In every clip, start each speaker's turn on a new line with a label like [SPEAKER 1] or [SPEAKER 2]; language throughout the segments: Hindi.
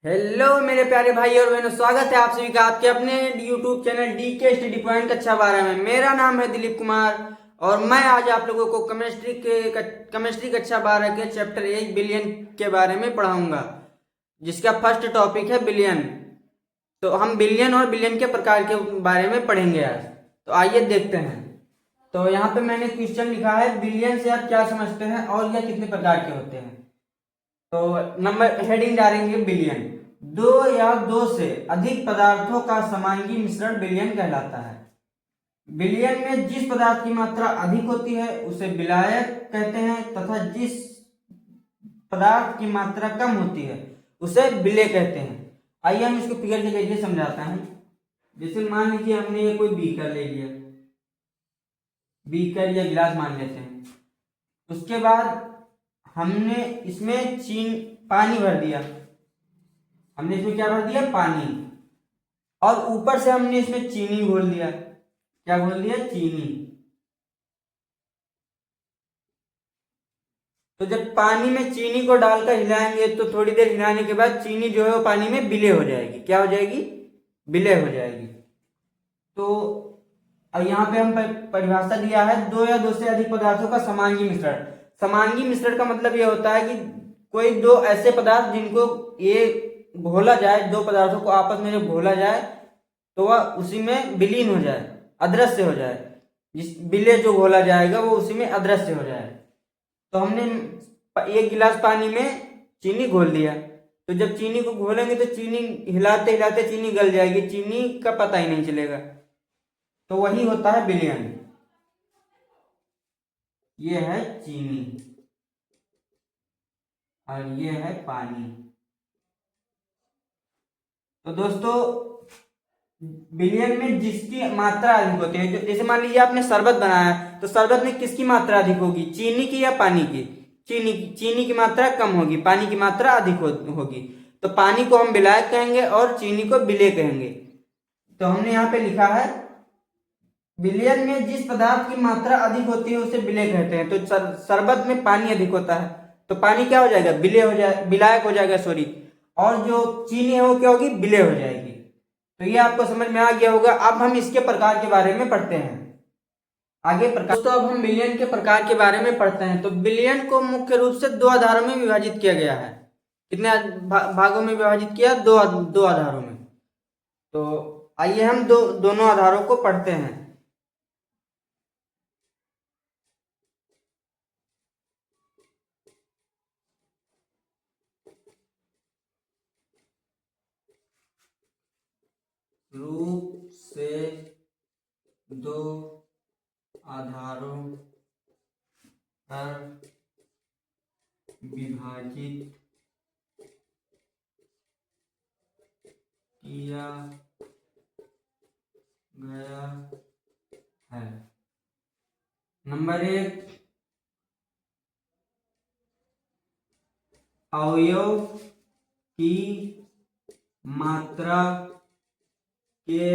[SPEAKER 1] हेलो मेरे प्यारे भाई और बहनों, स्वागत है आप सभी का आपके अपने यूट्यूब चैनल डी के स्टडी पॉइंट कक्षा 12 में। मेरा नाम है दिलीप कुमार और मैं आज आप लोगों को केमिस्ट्री कक्षा 12 के चैप्टर 1 बिलियन के बारे में पढ़ाऊंगा, जिसका फर्स्ट टॉपिक है बिलियन। तो हम बिलियन और बिलियन के प्रकार के बारे में पढ़ेंगे आज। तो आइए देखते हैं। तो यहाँ पे मैंने क्वेश्चन लिखा है, बिलियन से आप क्या समझते हैं और यह कितने प्रकार के होते हैं। तो नंबर हेडिंग डालेंगे बिलियन। दो या दो से अधिक पदार्थों का समांगी मिश्रण बिलियन कहलाता है। बिलियन में जिस पदार्थ की मात्रा अधिक होती है उसे विलायक कहते हैं तथा जिस पदार्थ की मात्रा कम होती है उसे विलेय कहते हैं। आइए हम इसको फिगर के जरिए समझाता हूं। जैसे मान लीजिए हमने ये कोई बीकर ले लिया, बीकर या गिलास मान लेते हैं। उसके बाद हमने इसमें पानी भर दिया। हमने इसमें क्या भर दिया? पानी। और ऊपर से हमने इसमें चीनी घोल दिया। क्या घोल दिया? चीनी। तो जब पानी में चीनी को डालकर हिलाएंगे तो थोड़ी देर हिलाने के बाद चीनी जो है वो पानी में विलय हो जाएगी। क्या हो जाएगी? विलय हो जाएगी। तो यहाँ पे हम परिभाषा दिया है, दो या दो से अधिक पदार्थों का समांगी मिश्रण। समांगी मिश्रण का मतलब यह होता है कि कोई दो ऐसे पदार्थ जिनको ये घोला जाए, दो पदार्थों को आपस में जब घोला जाए तो वह उसी में विलीन हो जाए, अदृश्य हो जाए। जिस विलय जो घोला जाएगा वो उसी में अदृश्य हो जाए। तो हमने एक गिलास पानी में चीनी घोल दिया। तो जब चीनी को घोलेंगे तो चीनी हिलाते हिलाते चीनी गल जाएगी, चीनी का पता ही नहीं चलेगा। तो वही होता है विलयन। ये है चीनी और ये है पानी। तो दोस्तों विलयन में जिसकी मात्रा अधिक होती है, जैसे मान लीजिए आपने शरबत बनाया तो शरबत में किसकी मात्रा अधिक होगी? चीनी की या पानी की? चीनी की मात्रा कम होगी, पानी की मात्रा अधिक होगी। तो पानी को हम विलायक कहेंगे और चीनी को विलेय कहेंगे। तो हमने यहाँ पे लिखा है, विलयन में जिस पदार्थ की मात्रा अधिक होती है उसे विलेय कहते हैं। तो शरबत में पानी अधिक होता है तो पानी क्या हो जाएगा? विलेय हो जाए, विलायक हो जाएगा, सॉरी। और जो चीनी है वो क्या होगी? विलेय हो जाएगी। तो ये आपको समझ में आ गया होगा। अब हम इसके प्रकार के बारे में पढ़ते हैं। आगे प्रकार। दोस्तों अब हम बिलियन के प्रकार के बारे में पढ़ते हैं। तो बिलियन को मुख्य रूप से दो आधारों में विभाजित किया गया है। कितने भागों में विभाजित किया? दो आधारों में। तो आइए हम दोनों आधारों को पढ़ते हैं। रूप से दो आधारों पर विभाजित किया गया है। नंबर 1, अवयव की मात्रा के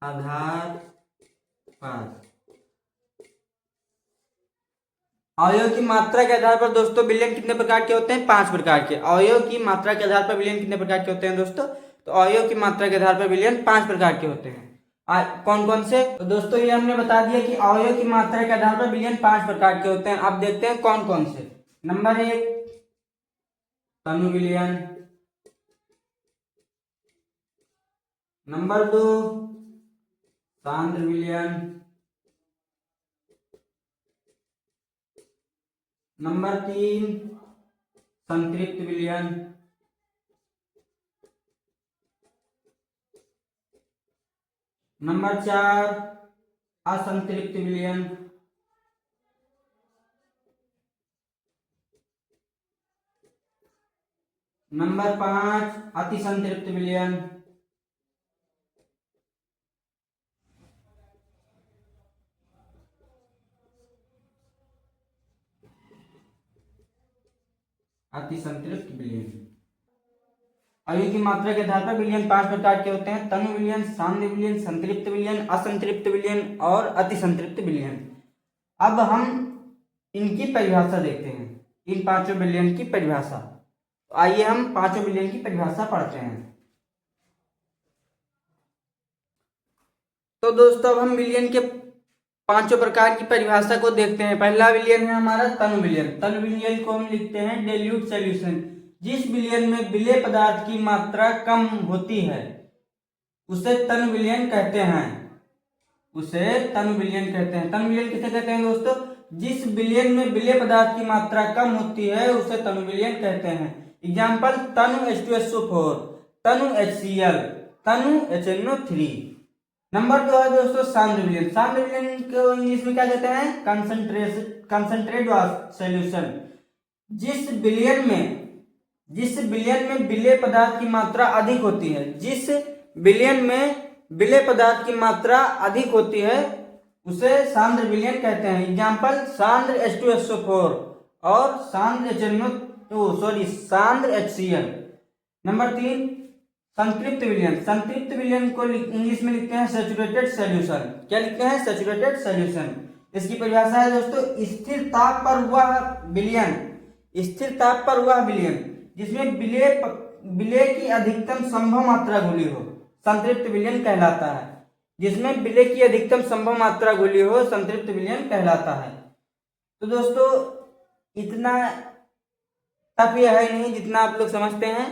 [SPEAKER 1] आधार पर। अवयव की मात्रा के आधार पर दोस्तों बिलियन कितने प्रकार के होते हैं? 5 प्रकार के। अवयव की मात्रा के आधार पर बिलियन कितने प्रकार के होते हैं दोस्तों? तो अवयव की मात्रा के आधार पर बिलियन 5 प्रकार के होते हैं। कौन कौन से? तो दोस्तों ये हमने बता दिया कि अवयव की मात्रा के आधार पर बिलियन 5 प्रकार के होते हैं। अब देखते हैं कौन कौन से। नंबर 1, तनु विलियन। नंबर 2, सांद्र विलियन। नंबर 3, संतृप्त विलयन। नंबर 4, असंतृप्त विलयन। नंबर 5, अतिसंतृप्त विलयन। अतिसंतृप्त विलयन। अवयव की मात्रा के आधार पर विलयन 5 प्रकार के होते हैं। तनु विलयन, सांद्र विलयन, संतृप्त विलयन, असंतृप्त विलयन और अतिसंतृप्त विलयन। अब हम इनकी परिभाषा देखते हैं, इन पांचों विलयन की परिभाषा। तो आइए हम पांचों विलयन की परिभाषा पढ़ते हैं। तो दोस्तों अब हम विलयन के पांचों प्रकार की परिभाषा को देखते हैं। पहला विलयन है हमारा तनु विलयन। तनु विलयन को हम लिखते हैं डेल्यूट सॉल्यूशन। जिस विलयन में विलेय पदार्थ की मात्रा कम होती है उसे तनु विलयन कहते हैं। उसे तनु विलयन कहते हैं। तनु विलयन किसे कहते हैं दोस्तों? जिस विलयन में विलेय पदार्थ की मात्रा कम होती है उसे तनु विलयन कहते हैं। एग्जाम्पल तनु H2SO4, तनु HCl, तनु HNO3। नंबर 2 है दोस्तों सांद्र विलयन। सांद्र विलयन को इंग्लिश में क्या कहते हैं? Concentrate solution. जिस विलयन में विलेय पदार्थ की मात्रा अधिक होती है, जिस विलयन में विलेय पदार्थ की मात्रा अधिक होती है उसे सांद्र विलयन कहते हैं। एग्जाम्पल सांद्र H2SO4 और सांद्र HCl। नंबर 3 संतृप्त विलयन। संतृप्त विलयन को इंग्लिश में लिखते हैं सैचुरेटेड सॉल्यूशन। क्या लिखते हैं? Saturated solution. इसकी परिभाषा है दोस्तों स्थिर ताप पर वह विलयन जिसमें विलेय की अधिकतम संभव मात्रा घुली हो संतृप्त विलयन कहलाता है। जिसमें विलेय की अधिकतम संभव मात्रा घुली हो संतृप्त विलयन कहलाता है। तो दोस्तों इतना टफ यह है नहीं जितना आप लोग समझते हैं,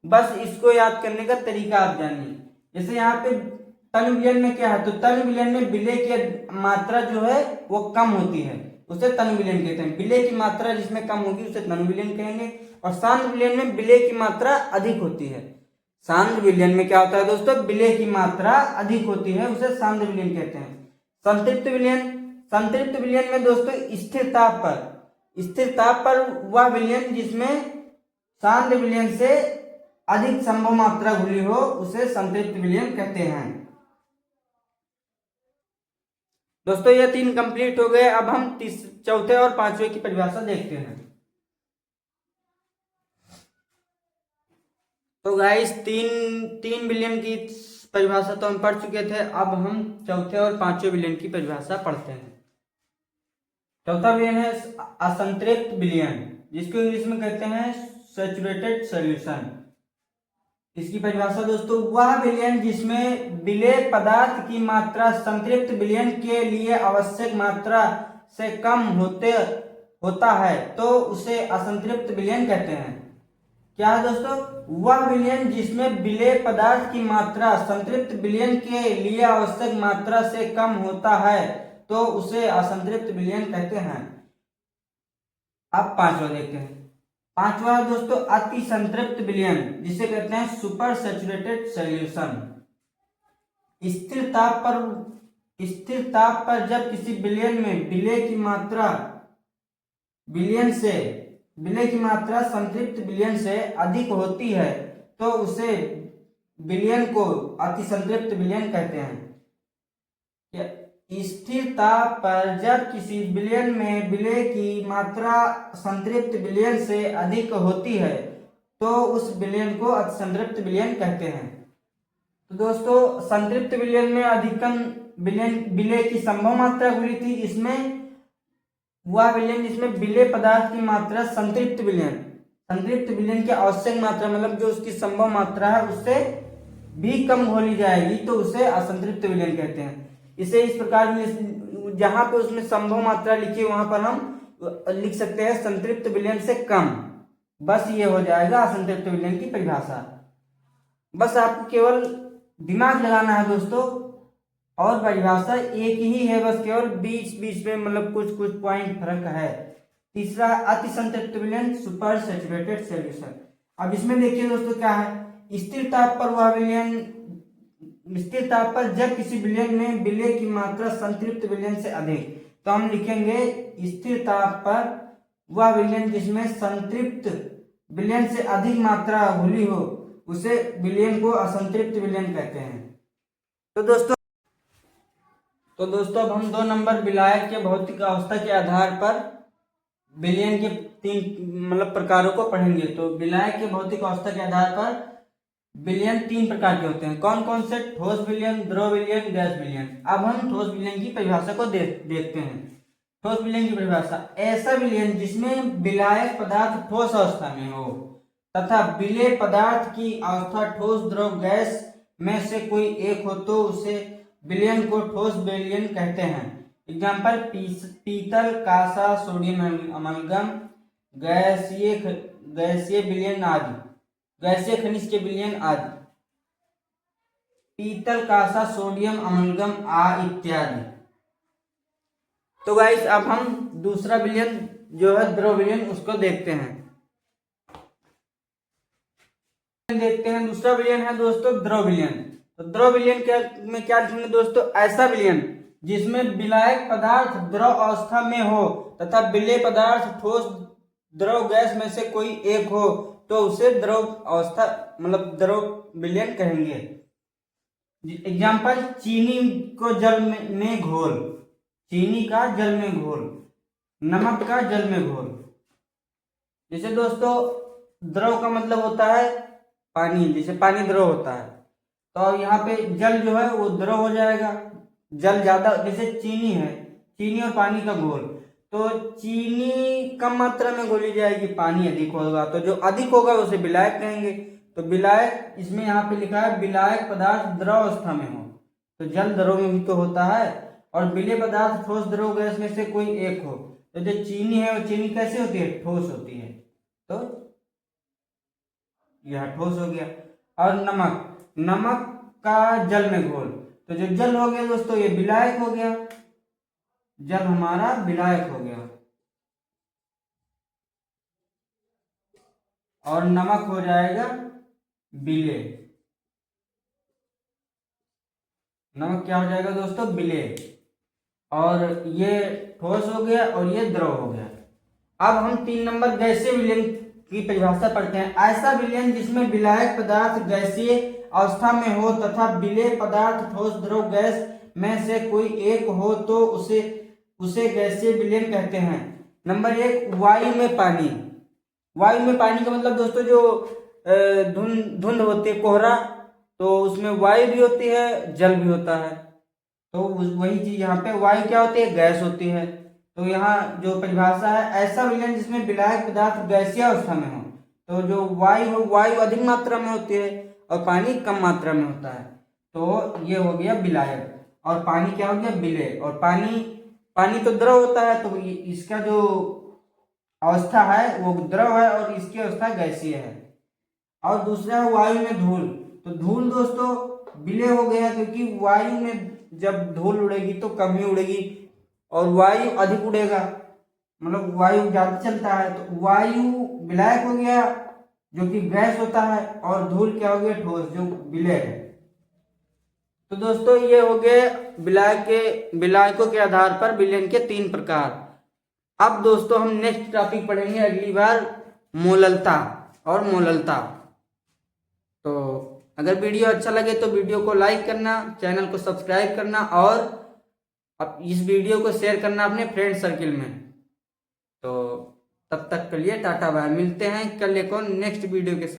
[SPEAKER 1] बस इसको याद करने का तरीका आप जानिए। जैसे यहाँ पे तनु विलयन में क्या है, तो तनु विलयन में विलेय की मात्रा जो है वो कम होती है, उसे तनु विलयन कहते हैं। विलेय की मात्रा जिसमें कम होगी उसे तनु विलयन कहेंगे। और सांद्र विलयन में विलेय की मात्रा अधिक होती है। सांद्र विलयन में क्या होता है दोस्तों? विलेय की मात्रा अधिक होती है, उसे सांद्र विलयन कहते हैं। संतृप्त विलयन में दोस्तों स्थिर ताप पर वह विलयन जिसमें सांद्र विलयन से अधिक संभव मात्रा घुली हो उसे संतृप्त विलयन कहते हैं। दोस्तों ये 3 कंप्लीट हो गए। अब हम चौथे और पांचवें की परिभाषा देखते हैं। तो गाइस तीन विलयन की परिभाषा तो हम पढ़ चुके थे। अब हम चौथे और पांचवें विलयन की परिभाषा पढ़ते हैं। चौथा विलयन है असंतृप्त विलयन, जिसको इंग्लिश में कहते हैं सैचुरेटेड सॉल्यूशन। इसकी परिभाषा दोस्तों वह विलयन जिसमें विलेय पदार्थ की मात्रा संतृप्त विलयन के लिए आवश्यक मात्रा से कम होता है तो उसे असंतृप्त विलयन कहते हैं। क्या है दोस्तों? वह विलयन जिसमें विलेय पदार्थ की मात्रा संतृप्त विलयन के लिए आवश्यक मात्रा से कम होता है तो उसे असंतृप्त विलयन कहते हैं। अब पांचवा देखते हैं। पांचवा है दोस्तों अति संतृप्त विलयन, जिसे कहते हैं सुपर सैचुरेटेड सॉल्यूशन। स्थिर ताप पर जब किसी विलयन में विलेय की मात्रा संतृप्त विलयन से अधिक होती है तो उसे विलयन को अति संतृप्त विलयन कहते हैं। स्थिर ताप पर जब किसी विलयन में विलेय की मात्रा संतृप्त विलयन से अधिक होती है तो उस विलयन को अति संतृप्त विलयन कहते हैं। तो दोस्तों संतृप्त विलयन में अधिकतम विलेय की संभव मात्रा घुली थी। इसमें वह विलयन जिसमें विलेय पदार्थ की मात्रा संतृप्त विलयन की आवश्यक मात्रा मतलब जो उसकी संभव मात्रा है उससे भी कम घोली जाएगी तो उसे असंतृप्त विलयन कहते हैं। इसे इस प्रकार जहां पे उसमें संभव मात्रा लिखी वहां पर हम लिख सकते हैं संतृप्त विलयन से कम। बस ये हो जाएगा असंतृप्त विलयन की परिभाषा। बस आपको केवल दिमाग लगाना है दोस्तों, और परिभाषा एक ही है, बस केवल बीच में मतलब कुछ पॉइंट फर्क है। तीसरा अति संतृप्त विलयन सुपर सैचुरेटेड सॉल्यूशन। अब इसमें देखिए दोस्तों क्या है, स्थिर ताप पर जब किसी विलयन में विलेय की मात्रा संतृप्त विलयन से अधिक, तो हम लिखेंगे स्थिर ताप पर वह विलयन जिसमें संतृप्त विलयन से अधिक मात्रा घुली हो उसे विलयन को असंतृप्त विलयन कहते हैं। तो दोस्तों अब हम 2 नंबर विलायक के भौतिक अवस्था के आधार पर विलयन के 3 मतलब प्रकारों को पढ़ेंगे। तो विलायक के भौतिक अवस्था के आधार पर विलयन 3 प्रकार के होते हैं। कौन कौन से? ठोस विलयन, द्रव विलयन, गैस विलयन। अब हम ठोस विलयन की परिभाषा को देखते हैं। ठोस विलयन की परिभाषा ऐसा विलयन जिसमें विलायक पदार्थ ठोस अवस्था में हो तथा विलेय पदार्थ की अवस्था ठोस द्रव गैस में से कोई एक हो तो उसे विलयन को ठोस विलयन कहते हैं। एग्जाम्पल पीतल, कांसा, सोडियम अमलगम, गैसीय विलयन आदि, गैसीय खनिज के विलयन आदि, पीतल, कांसा, सोडियम अमलगम इत्यादि। तो गाइस अब हम दूसरा विलयन जो है द्रव विलयन उसको देखते हैं। दूसरा विलयन है दोस्तों द्रव विलयन। तो द्रव विलयन में क्या लिखेंगे दोस्तों, ऐसा विलयन जिसमें विलायक पदार्थ द्रव अवस्था में हो तथा विलेय पदार्थ ठोस द्रव गैस में से कोई एक हो तो उसे द्रव अवस्था मतलब द्रव विलयन कहेंगे। एग्जाम्पल चीनी को जल में घोल, चीनी का जल में घोल, नमक का जल में घोल। जैसे दोस्तों द्रव का मतलब होता है पानी, जैसे पानी द्रव होता है तो यहाँ पे जल जो है वो द्रव हो जाएगा। जल ज्यादा, जैसे चीनी है, चीनी और पानी का घोल, तो चीनी कम मात्रा में घोली जाएगी, पानी अधिक होगा, तो जो अधिक होगा उसे विलायक कहेंगे। तो विलायक इसमें यहाँ पे लिखा है विलायक पदार्थ द्रव अवस्था में हो, तो जल द्रव में भी तो होता है, और विलेय पदार्थ ठोस द्रव गैस में से कोई एक हो। तो जो चीनी है वो चीनी कैसे होती है, ठोस होती है, तो यह ठोस हो गया। और नमक, नमक का जल में घोल, तो जो जल हो गया दोस्तों ये विलायक हो गया, जल हमारा विलायक हो गया, और नमक हो जाएगा विलेय। नमक क्या हो जाएगा दोस्तों, विलेय, और ये ठोस हो गया और ये द्रव हो गया। अब हम 3 नंबर गैसीय विलयन की परिभाषा पढ़ते हैं। ऐसा विलयन जिसमें विलायक पदार्थ गैसीय अवस्था में हो तथा विलेय पदार्थ ठोस द्रव गैस में से कोई एक हो तो उसे गैसीय विलयन कहते हैं। नंबर 1 वायु में पानी। वायु में पानी का मतलब दोस्तों जो धुंध होती है, कोहरा, तो उसमें वायु भी होती है, जल भी होता है, तो वही चीज यहाँ पे वायु क्या होती है, गैस होती है। तो यहाँ जो परिभाषा है, ऐसा विलयन जिसमें विलायक पदार्थ गैसीय अवस्था में हो, तो जो वायु हो वायु अधिक मात्रा में होती है और पानी कम मात्रा में होता है, तो ये हो गया विलायक। और पानी क्या हो गया, विलेय। और पानी तो द्रव होता है, तो इसका जो अवस्था है वो द्रव है और इसकी अवस्था गैसीय है। और दूसरा है वायु में धूल। तो धूल दोस्तों विलेय हो गया, क्योंकि वायु में जब धूल उड़ेगी तो कम ही उड़ेगी और वायु अधिक उड़ेगा, मतलब वायु ज्यादा चलता है, तो वायु विलायक हो गया जो कि गैस होता है, और धूल क्या हो गया, ठोस, जो विलेय है। तो दोस्तों ये हो गए विलायकों के आधार पर विलयन के 3 प्रकार। अब दोस्तों हम नेक्स्ट टॉपिक पढ़ेंगे अगली बार, मोललता और मोललता। तो अगर वीडियो अच्छा लगे तो वीडियो को लाइक करना, चैनल को सब्सक्राइब करना, और अब इस वीडियो को शेयर करना अपने फ्रेंड सर्किल में। तो तब तक के लिए टाटा बाय, मिलते हैं कल एक और नेक्स्ट वीडियो के साथ।